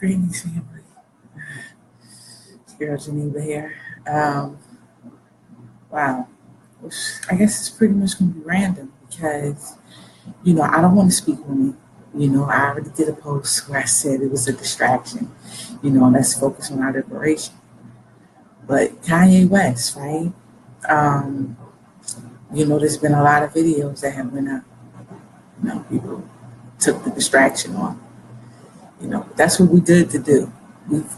Greetings, family. It's Girl Geneva here. Um, wow. I guess it's pretty much going to be random because, I don't want to speak on it. I already did a post where I said it was a distraction, and let's focus on our liberation. But Kanye West, right? Um, there's been a lot of videos that have been up. People took the distraction on. That's what we did to do.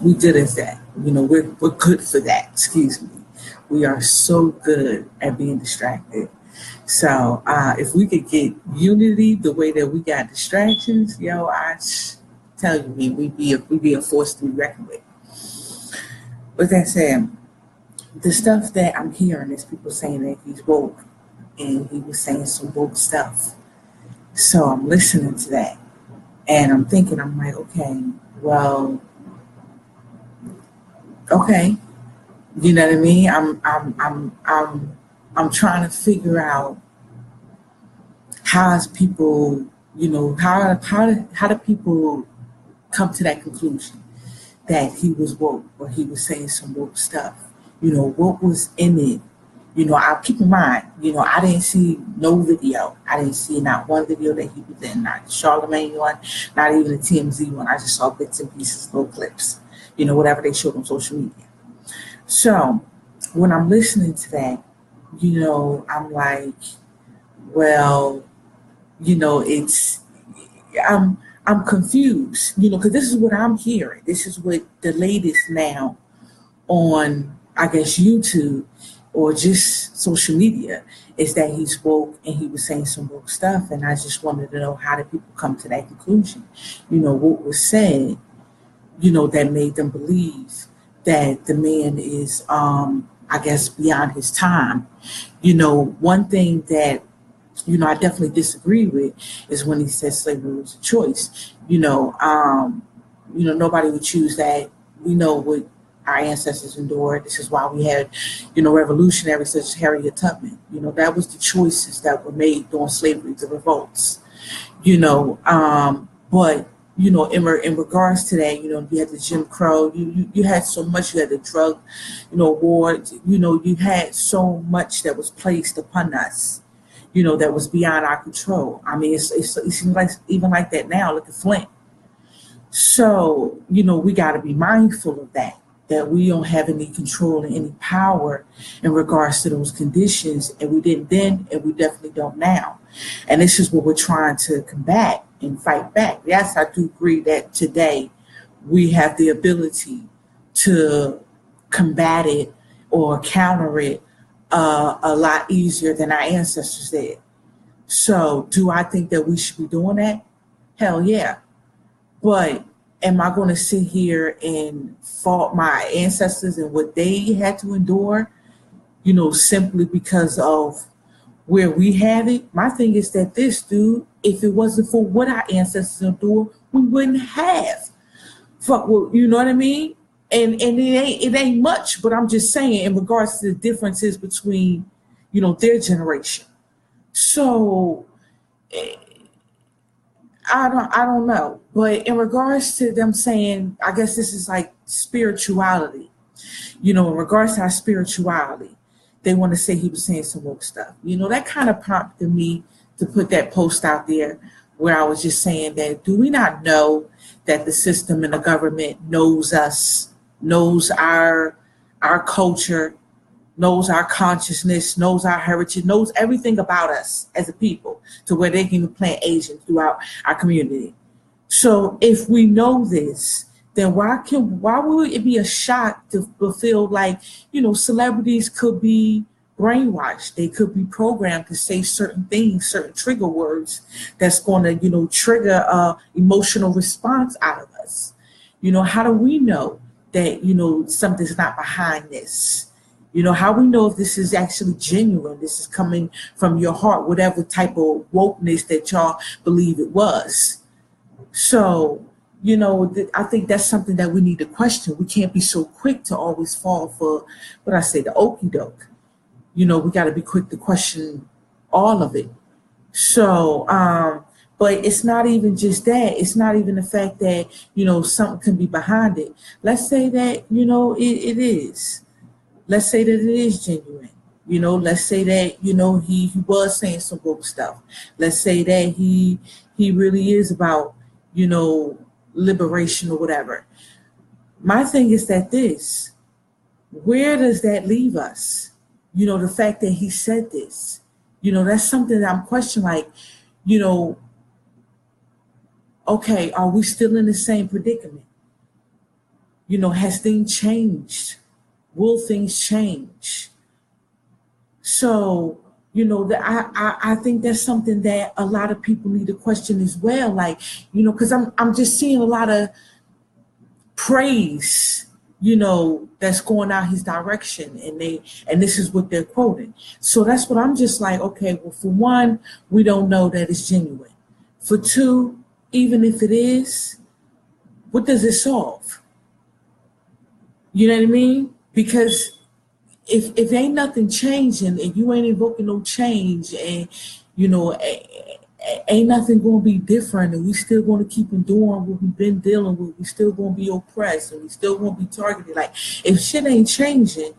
We did as that. We're good for that. Excuse me. We are so good at being distracted. So if we could get unity the way that we got distractions, tell you, we'd be a force to be reckoned with. With that said, the stuff that I'm hearing is people saying that he's woke, and he was saying some woke stuff. So I'm listening to that. And I'm thinking, I'm like, okay, well, okay, you know what I mean? I'm trying to figure out how's people, how do people come to that conclusion that he was woke or he was saying some woke stuff? What was in it? I'll keep in mind, I didn't see no video. I didn't see not one video that he was in, not the Charlemagne one, not even the TMZ one. I just saw bits and pieces, little clips, whatever they showed on social media. So when I'm listening to that, I'm like, well, I'm confused, because this is what I'm hearing. This is what the latest now on, I guess, YouTube or just social media is that he's woke and he was saying some woke stuff. And I just wanted to know, how did people come to that conclusion? What was said, that made them believe that the man is, I guess, beyond his time. One thing that, I definitely disagree with is when he says slavery was a choice. Nobody would choose that. We know what our ancestors endured. This is why we had, revolutionaries such as Harriet Tubman. That was the choices that were made during slavery, the revolts. But in regards to that, you had the Jim Crow. You had so much. You had the drug, war. You had so much that was placed upon us. That was beyond our control. I mean, it seems like even like that now. Look at Flint. So we got to be mindful of that we don't have any control and any power in regards to those conditions. And we didn't then, and we definitely don't now. And this is what we're trying to combat and fight back. Yes, I do agree that today we have the ability to combat it or counter it a lot easier than our ancestors did. So do I think that we should be doing that? Hell yeah. But am I going to sit here and fault my ancestors and what they had to endure, simply because of where we have it? My thing is that this, dude, if it wasn't for what our ancestors endured, we wouldn't have. Fuck, well, you know what I mean? And it ain't much, but I'm just saying in regards to the differences between, their generation. So I don't know. But in regards to them saying, I guess this is like spirituality. In regards to our spirituality, they want to say he was saying some woke stuff. That kind of prompted me to put that post out there where I was just saying that, do we not know that the system and the government knows us, knows our culture, knows our consciousness, knows our heritage, knows everything about us as a people, to where they can plant agents throughout our community. So if we know this, then why would it be a shock to feel like, celebrities could be brainwashed? They could be programmed to say certain things, certain trigger words that's going to, trigger a emotional response out of us. How do we know that, something's not behind this? How we know if this is actually genuine, this is coming from your heart, whatever type of wokeness that y'all believe it was. So, I think that's something that we need to question. We can't be so quick to always fall for what I say, the okie doke. We got to be quick to question all of it. So, But it's not even just that. It's not even the fact that, something can be behind it. Let's say that, it is. Let's say that it is genuine. Let's say that, he was saying some woke stuff. Let's say that he really is about, liberation or whatever. My thing is that where does that leave us? The fact that he said this, that's something that I'm questioning, like, okay, are we still in the same predicament? Has things changed? Will things change? So, I think that's something that a lot of people need to question as well. Like, because I'm just seeing a lot of praise, that's going out his direction, and this is what they're quoting. So that's what I'm just like, okay, well, for one, we don't know that it's genuine. For two, even if it is, what does it solve? You know what I mean? Because if ain't nothing changing and you ain't invoking no change, and ain't nothing going to be different, and we still going to keep enduring what we've been dealing with, we still going to be oppressed, and we still going to be targeted. Like, if shit ain't changing,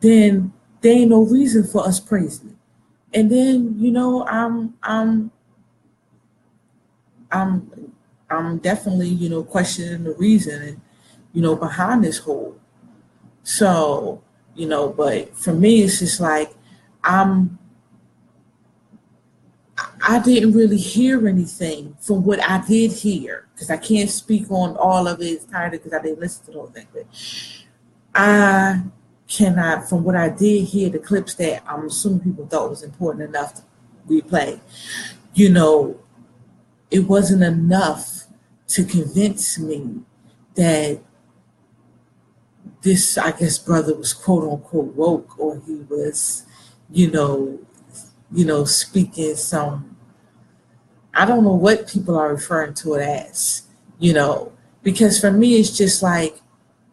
then there ain't no reason for us praising it. And then I'm definitely questioning the reason and behind this whole. So but for me, it's just like I didn't really hear anything from what I did hear, because I can't speak on all of it entirely because I didn't listen to the whole thing. But I cannot, from what I did hear, the clips that I'm assuming people thought was important enough to replay, it wasn't enough to convince me that this, I guess, brother was quote unquote woke, or he was, speaking some, I don't know what people are referring to it as, because for me, it's just like,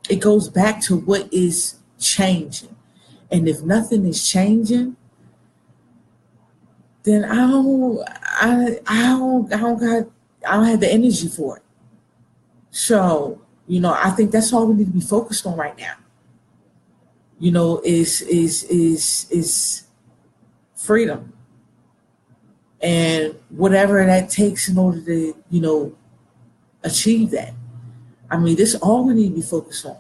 it goes back to what is changing. And if nothing is changing, then I don't have the energy for it. So, I think that's all we need to be focused on right now. Is freedom. And whatever that takes in order to, achieve that. I mean, this is all we need to be focused on.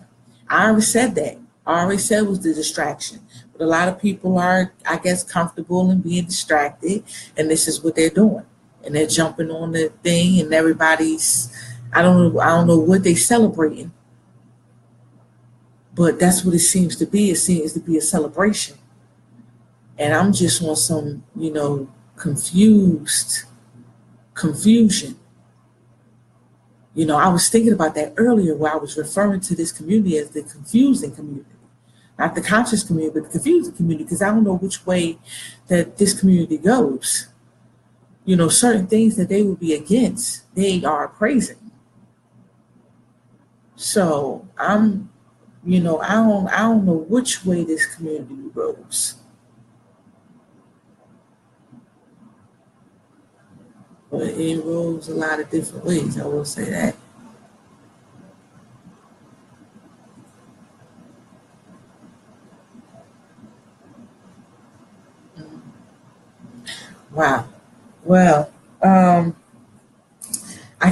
I already said that. I already said it was the distraction. But a lot of people are, I guess, comfortable in being distracted, and this is what they're doing. And they're jumping on the thing, and everybody's, I don't know what they're celebrating, but that's what it seems to be. It seems to be a celebration. And I'm just on some, confusion. I was thinking about that earlier, where I was referring to this community as the confusing community. Not the conscious community, but the confusing community, because I don't know which way that this community goes. Certain things that they would be against, they are praising. So I'm, I don't know which way this community goes. But it rolls a lot of different ways, I will say that. Wow. Well, I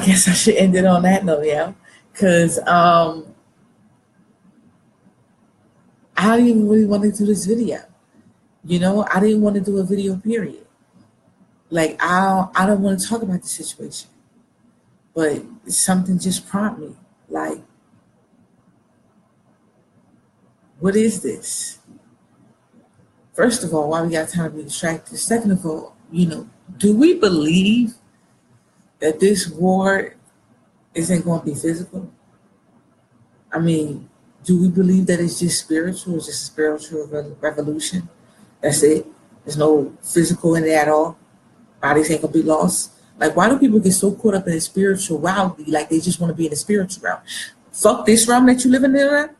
guess I should end it on that note, yeah. Because I didn't even really want to do this video. I didn't want to do a video, period. Like, I don't want to talk about the situation. But something just prompted me. Like, what is this? First of all, why we got time to be distracted? Second of all, do we believe that this war isn't going to be physical? I mean, do we believe that it's just spiritual? It's just a spiritual revolution? That's it? There's no physical in it at all? Bodies ain't going to be lost? Like, why do people get so caught up in the spirituality, like they just want to be in the spiritual realm? Fuck this realm that you live in there.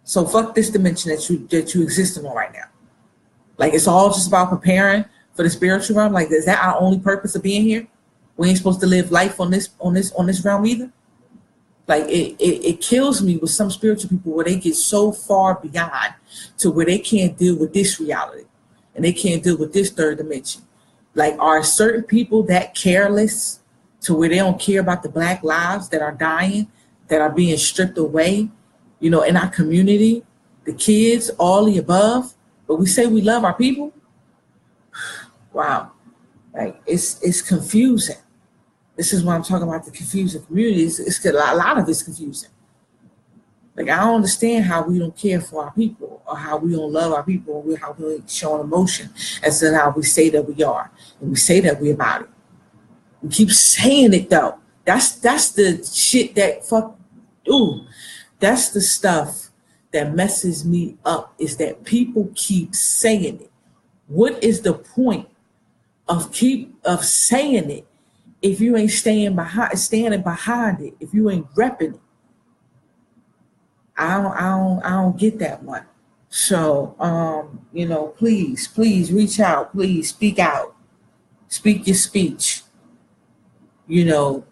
So fuck this dimension that you exist in right now. Like, it's all just about preparing for the spiritual realm. Like, is that our only purpose of being here? We ain't supposed to live life on this realm either. Like it kills me with some spiritual people where they get so far beyond to where they can't deal with this reality and they can't deal with this third dimension. Like, are certain people that careless to where they don't care about the black lives that are dying, that are being stripped away, in our community, the kids, all the above, but we say we love our people? Wow. Like, it's confusing. This is why I'm talking about the confusing community. It's a lot of it's confusing. Like, I don't understand how we don't care for our people, or how we don't love our people, or how we ain't showing emotion as to how we say that we are, and we say that we about it. We keep saying it though. That's the shit that that's the stuff that messes me up, is that people keep saying it. What is the point of saying it if you ain't standing behind it, if you ain't repping it? I don't get that one. So please reach out, please speak out, speak your speech. It's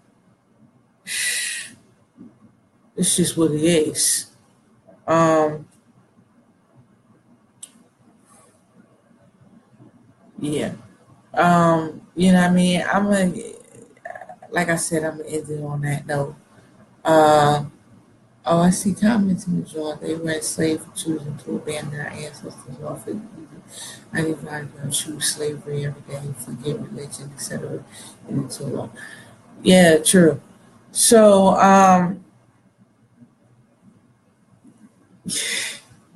just what it is. Yeah. You know what I mean? Like I said, I'm gonna end it on that note. I see comments in the joint. They were enslaved for choosing to abandon our ancestors' lawful. 95 choose slavery every day, forget religion, etc. And it's so long. Yeah, true. So,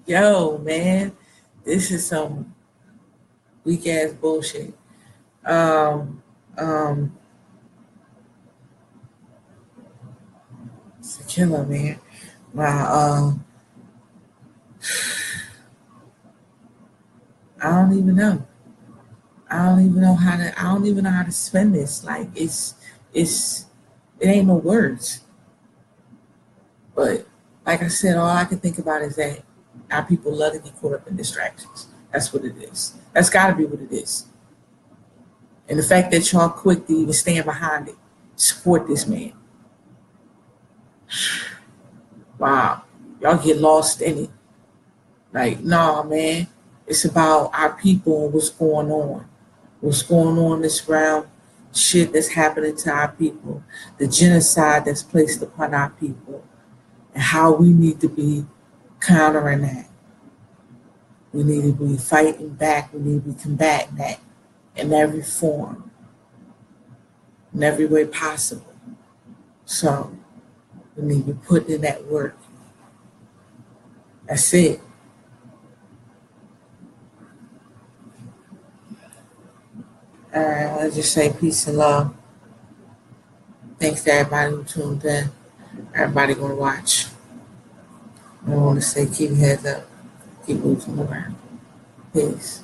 yo, man, this is some weak ass bullshit. It's a killer, man. I don't even know. I don't even know how to spend this. Like, it ain't no words. But like I said, all I can think about is that our people love to get caught up in distractions. That's what it is. That's got to be what it is. And the fact that y'all quick to even stand behind it, support this man. Wow. Y'all get lost in it. Like, nah, man. It's about our people and what's going on. What's going on this ground, shit that's happening to our people, the genocide that's placed upon our people, and how we need to be countering that. We need to be fighting back. We need to be combating that in every form, in every way possible. So we need to be putting in that work. That's it. All right, I want to just say peace and love. Thanks to everybody who tuned in. Everybody gonna watch. I want to say keep your heads up, keep moving around. Peace.